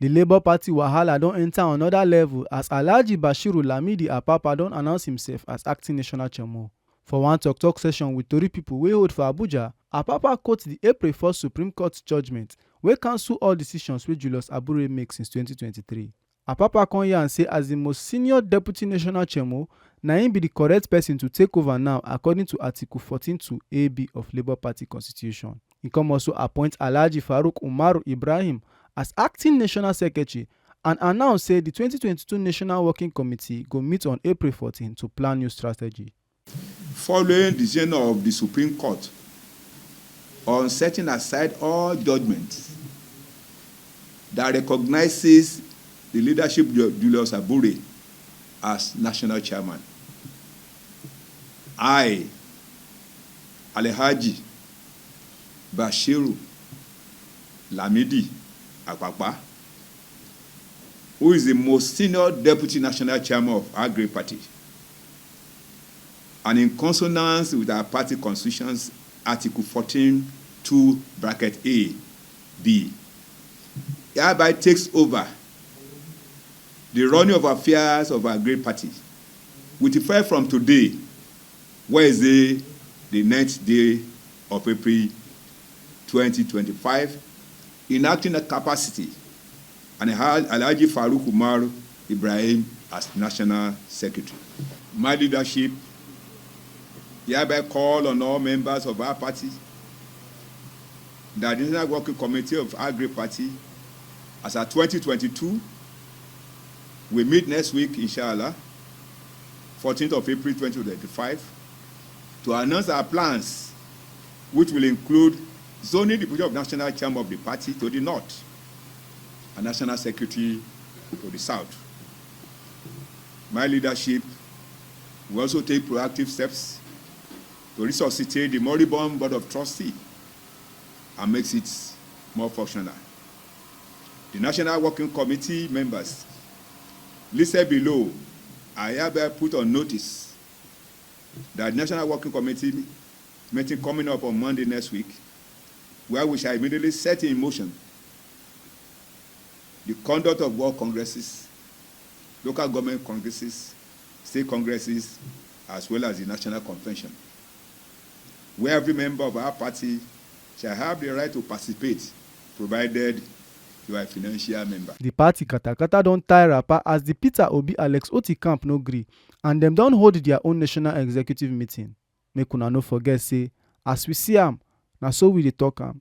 The Labour Party wahala don enter another level as Alhaji Bashiru Lamidi Apapa don announce himself as acting national chairman. For one talk session with Tori pipo wey hold for Abuja, Apapa quote the April 1st Supreme Court judgment wey cancel all decisions wey Julius Abure make since 2023. Apapa come yarn say as the most senior deputy national chairman, na him be the correct person to take over now according to Article 14(2) AB of Labour Party Constitution. He come also appoint Alhaji Farouk Umaru Ibrahim as acting national secretary and announce say the 2022 National Working Committee go meet on April 14 to plan new strategy. Following the decision of the Supreme Court on setting aside all judgments that recognizes the leadership of Julius Abure as national chairman, I, Alhaji Bashiru Lamidi Apapa, who is the most senior deputy national chairman of our great party, and in consonance with our party constitution's Article 14(2) (a), b, hereby takes over the running of affairs of our great party with effect from today, Wednesday, the 9th day of April 2025, in acting capacity, and Alhaji Farouk Umar Ibrahim as National Secretary. My leadership hereby call on all members of our party that the National Working Committee of our great party, as at 2022, we meet next week, inshallah, 14th of April 2025, to announce our plans, which will include zoning the position of national chairman of the party to the north and national secretary to the south. My leadership will also take proactive steps to resuscitate the moribund board of trustees and makes it more functional. The National Working Committee members listed below are hereby put on notice that the National Working Committee meeting coming up on Monday next week, where we shall immediately set in motion the conduct of world congresses, local government congresses, state congresses, as well as the National Convention, where every member of our party shall have the right to participate, provided you are a financial member. The party katakata don tie wrapper as the Peter Obi Alex Oti camp no gree, and them don hold their own national executive meeting. Make una no forget say, as we see am, na so we dey talk am.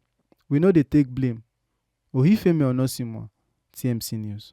We no dey take blame. Ohifemi Onosimo, TMC News.